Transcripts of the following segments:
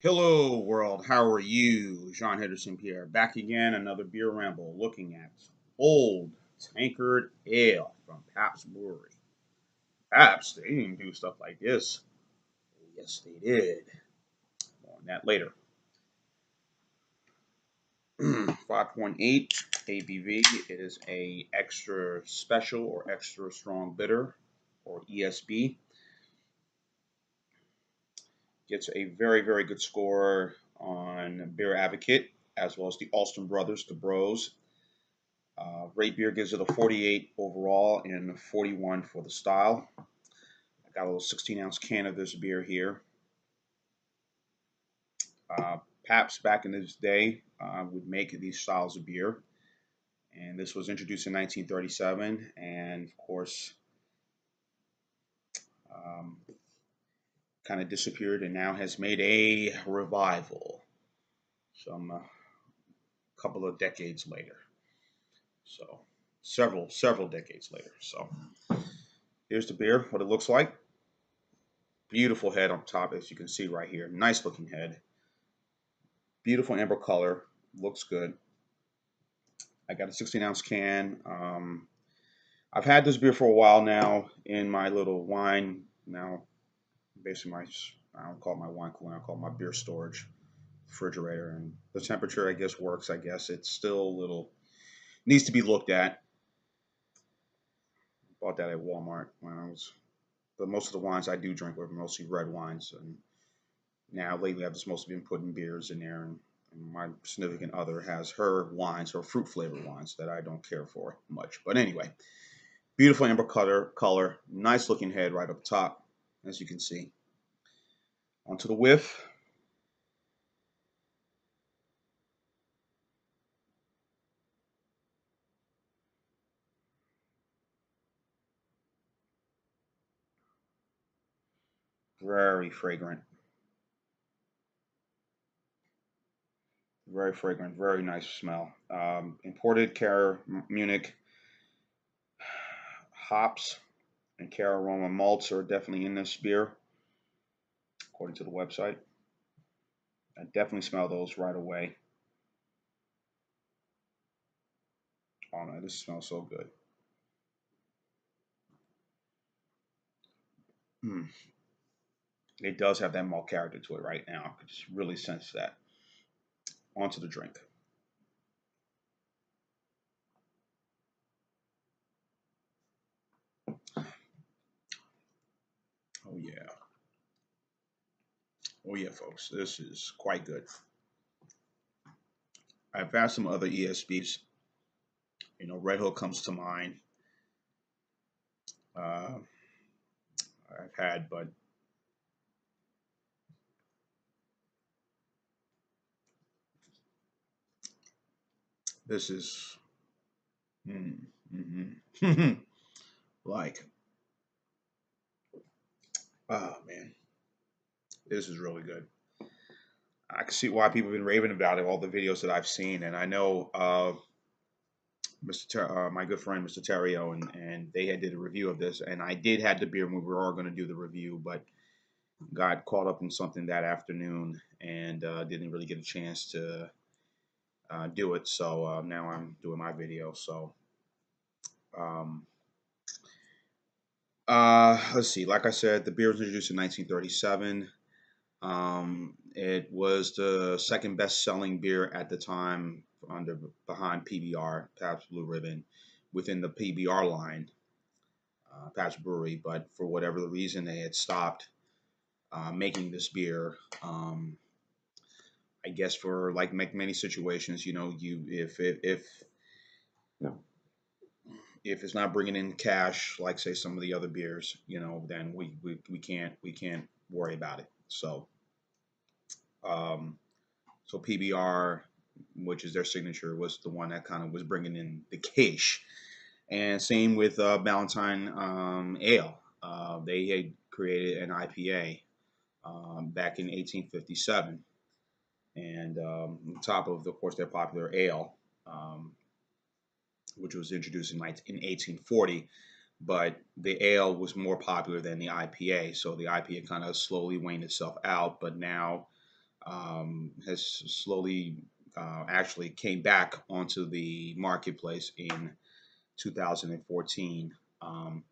Hello, world. How are you? Jean Henderson Pierre back again. Another beer ramble looking at Old Tankard Ale from Pabst Brewery. Pabst, they didn't do stuff like this. Yes, they did. More on that later. 5.8 ABV. It is a extra special or extra strong bitter or ESB. Gets a very, very good score on Beer Advocate as well as the Alston Brothers, the Bros. Rate Beer gives it a 48 overall and a 41 for the style. I got a little 16-ounce can of this beer here. Pabst back in this day would make these styles of beer. And this was introduced in 1937. And of course, kind of disappeared and now has made a revival some couple of decades later. So several decades later. So here's the beer, what it looks like. Beautiful head on top, as you can see right here. Nice looking head. Beautiful amber color. Looks good. I got a 16-ounce can. I've had this beer for a while now in my little wine. Now, basically I don't call it my wine cooler. I call it my beer storage refrigerator. And the temperature, I guess, works. I guess it's still a little, needs to be looked at. Bought that at Walmart when I was, but most of the wines I do drink were mostly red wines. And now lately I've just mostly been putting beers in there, and my significant other has her wines, her fruit flavored wines that I don't care for much. But anyway, beautiful amber color, nice looking head right up top, as you can see. Onto the whiff. Very fragrant. Very fragrant, very nice smell. Imported Cara-Munich hops and Cara-Aroma malts are definitely in this beer, according to the website. I definitely smell those right away. Oh man, this smells so good. Mm. It does have that malt character to it right now. I could just really sense that. Onto the drink. Oh yeah. Oh yeah, folks. This is quite good. I've had some other ESBs. You know, Red Hook comes to mind. Uh, I've had, but this is like, oh man, this is really good. I can see why people have been raving about it. All the videos that I've seen, and I know my good friend Mr. Terrio, and they had did a review of this, and I did have the beer when we were all going to do the review, but got caught up in something that afternoon and didn't really get a chance to do it. So now I'm doing my video. So um, let's see. Like I said, the beer was introduced in 1937. It was the second best-selling beer at the time behind PBR, Pabst Blue Ribbon, within the PBR line, Pabst Brewery. But for whatever the reason, they had stopped making this beer. I guess for like many situations, you know, if it's not bringing in cash, like say some of the other beers, you know, then we can't worry about it. So so PBR, which is their signature, was the one that kind of was bringing in the cash. And same with Valentine Ale. They had created an IPA back in 1857, and on top of course, their popular ale, which was introduced in 1840. But the ale was more popular than the IPA, so the IPA kind of slowly waned itself out. But now has slowly actually came back onto the marketplace in 2014. Um,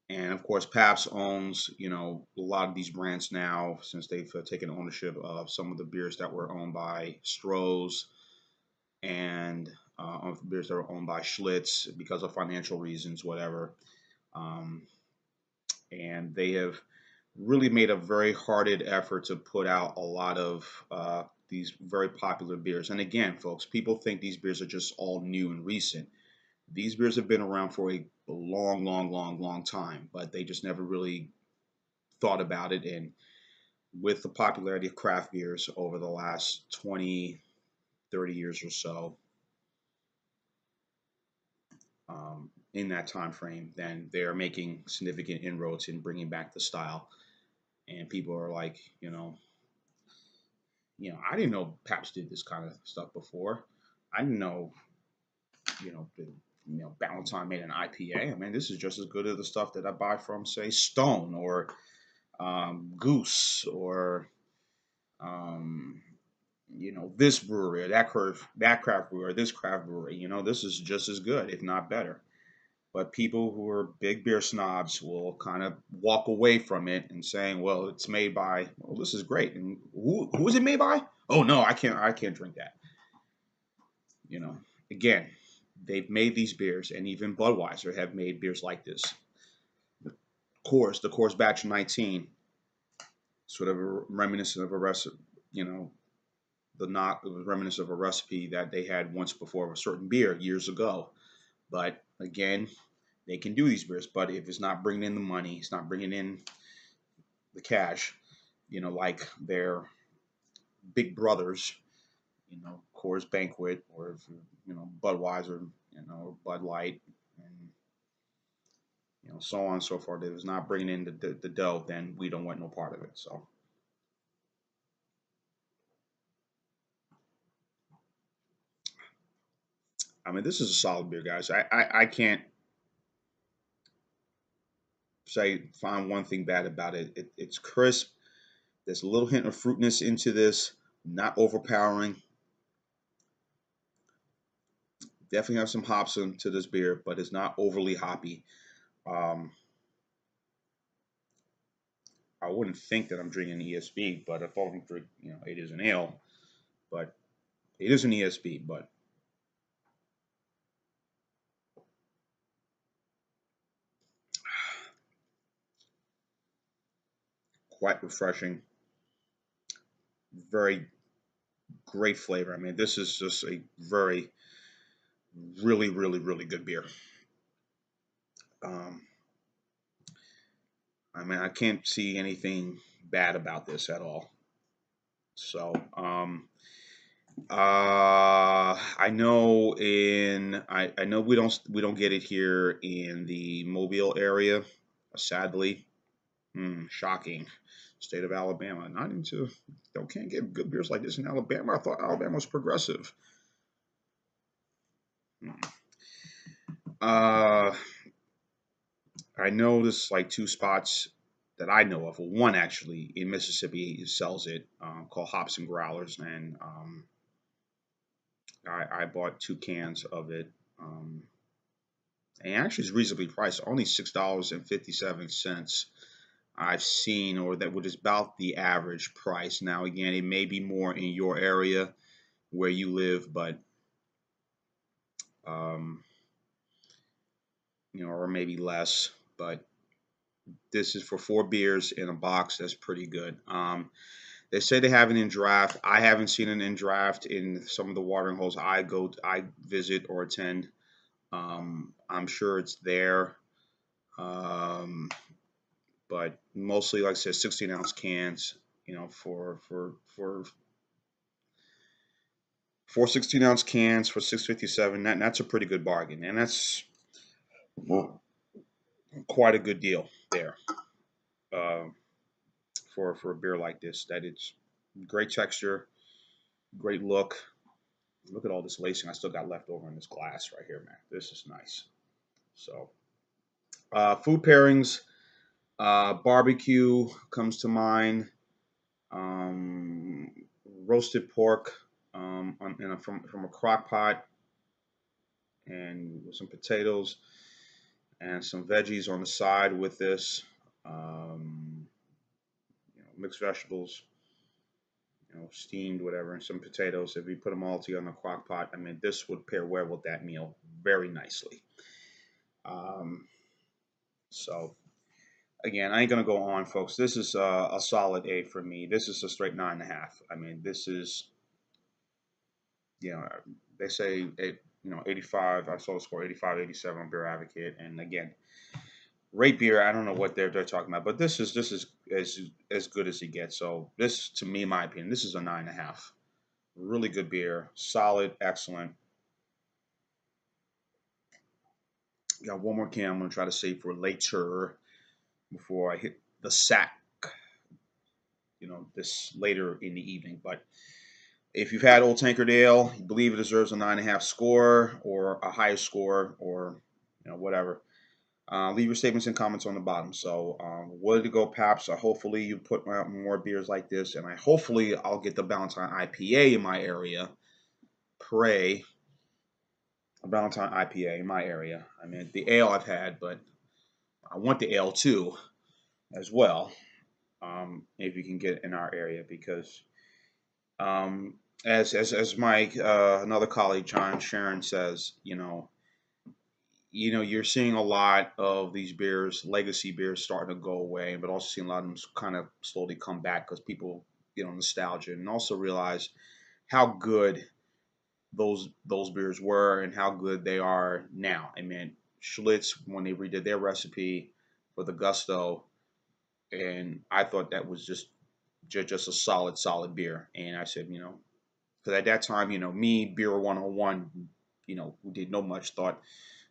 and of course, Pabst owns, a lot of these brands now since they've taken ownership of some of the beers that were owned by Stroh's and of beers that were owned by Schlitz because of financial reasons, whatever. Um, and they have really made a very hearted effort to put out a lot of these very popular beers. And again, folks, people think these beers are just all new and recent. These beers have been around for a long, long, long, long time, but they just never really thought about it. And with the popularity of craft beers over the last 20, 30 years or so, in that time frame, then they are making significant inroads in bringing back the style. And people are like, I didn't know Pabst did this kind of stuff before. I didn't know, Ballantine made an IPA. I mean, this is just as good as the stuff that I buy from, say, Stone or Goose or, um, this brewery or that craft brewery or this craft brewery. This is just as good, if not better. But people who are big beer snobs will kind of walk away from it and saying, "Well, it's made by. Well, this is great. And who is it made by? Oh no, I can't drink that." You know, again, they've made these beers, and even Budweiser have made beers like this. The Coors Batch 19, sort of reminiscent of a recipe. You know, it was reminiscent of a recipe that they had once before of a certain beer years ago. But again, they can do these beers, but if it's not bringing in the money, it's not bringing in the cash, like their big brothers, Coors Banquet or Budweiser, Bud Light, and so on and so forth. If it's not bringing in the dough, then we don't want no part of it. So, I mean, this is a solid beer, guys. I can't find one thing bad about it. It's crisp. There's a little hint of fruitness into this, not overpowering. Definitely have some hops into this beer, but it's not overly hoppy. Um, I wouldn't think that I'm drinking ESB, but if I'm drink, it is an ale, but it is an ESB, but quite refreshing. Very great flavor. I mean, this is just a very, really, really, really good beer. Um, I mean, I can't see anything bad about this at all. So, I know I know we don't get it here in the Mobile area, sadly. Shocking. State of Alabama. Not into don't can't get good beers like this in Alabama. I thought Alabama was progressive. Hmm. Uh, I know there's like two spots that I know of. Well, one actually in Mississippi sells it, called Hops and Growlers, and I bought 2 cans of it. And actually, it's reasonably priced, only $6.57. I've seen, or that which is about the average price. Now, again, it may be more in your area where you live, but um, or maybe less. But this is for 4 beers in a box. That's pretty good. They say they have it in draft. I haven't seen it in draft in some of the watering holes I visit or attend. I'm sure it's there. Um, but mostly, like I said, 16-ounce cans. For 16-ounce cans for 6.57. That's a pretty good bargain, and that's quite a good deal there uh, for a beer like this. That it's great texture, great look. Look at all this lacing I still got left over in this glass right here, man. This is nice. So, food pairings, barbecue comes to mind. roasted pork from a crock pot, and with some potatoes and some veggies on the side with this. Um, Mixed vegetables, steamed, whatever, and some potatoes. If you put them all together in a crock pot, I mean, this would pair well with that meal very nicely. Um, so again, I ain't gonna go on, folks. This is a solid A for me. This is a straight 9.5. I mean, this is, you know, they say 85. I saw the score 85, 87 on Beer Advocate, and again, rate beer. I don't know what they're talking about, but this is as good as it gets. So this, to me, in my opinion, this is a 9.5. Really good beer, solid, excellent. Got one more can I'm gonna try to save for later before I hit the sack. This later in the evening. But if you've had Old Tankard Ale, you believe it deserves a 9.5 score or a higher score or whatever. Leave your statements and comments on the bottom. So, where to go, Pabst? Hopefully, you put out more beers like this, and hopefully I'll get the Valentine IPA in my area. Pray, a Valentine IPA in my area. I mean, the ale I've had, but I want the ale too, as well. If you can get in our area, because um, as Mike, another colleague, John Sharon says, you're seeing a lot of these beers, legacy beers, starting to go away, but also seeing a lot of them kind of slowly come back because people, nostalgia, and also realize how good those beers were and how good they are now. I mean, Schlitz, when they redid their recipe for the Gusto, and I thought that was just a solid beer. And I said, because at that time, me, Beer 101, who did know much, thought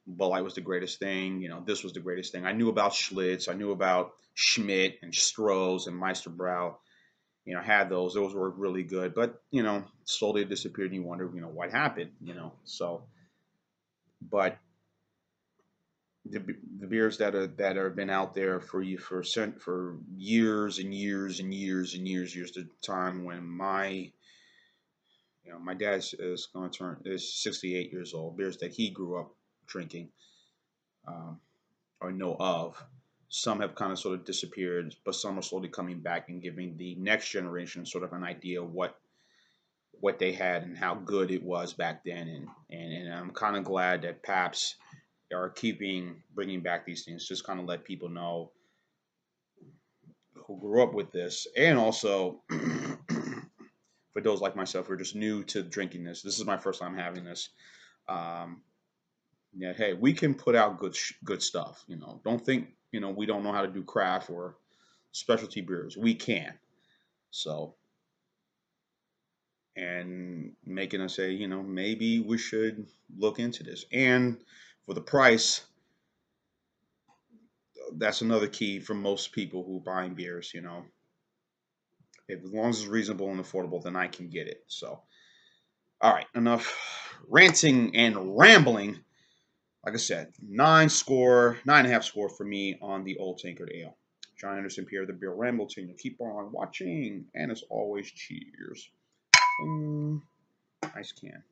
Bud Light was the greatest thing. This was the greatest thing. I knew about Schlitz. I knew about Schmidt and Stroh's and Meisterbrau. Had those. Those were really good. But, slowly disappeared, and you wonder, what happened, So, but the beers that have been out there for years and years and years and years, the time when my dad is going to turn is 68 years old. Beers that he grew up drinking, um, or know of. Some have kind of sort of disappeared, but some are slowly coming back and giving the next generation sort of an idea of what they had and how good it was back then. And I'm kind of glad that Pabst are bringing back these things, just kind of let people know who grew up with this, and also for those like myself who are just new to drinking this. This is my first time having this. Um, yeah, hey, we can put out good stuff. Don't think we don't know how to do craft or specialty beers. We can. So, and making us say, maybe we should look into this. And for the price, that's another key for most people who are buying beers. If, as long as it's reasonable and affordable, then I can get it. So, all right, enough ranting and rambling. Like I said, 9.5 score for me on the Old Tankard Ale. John Anderson, Pierre the Beer Rambleton. You keep on watching, and as always, cheers. Nice can.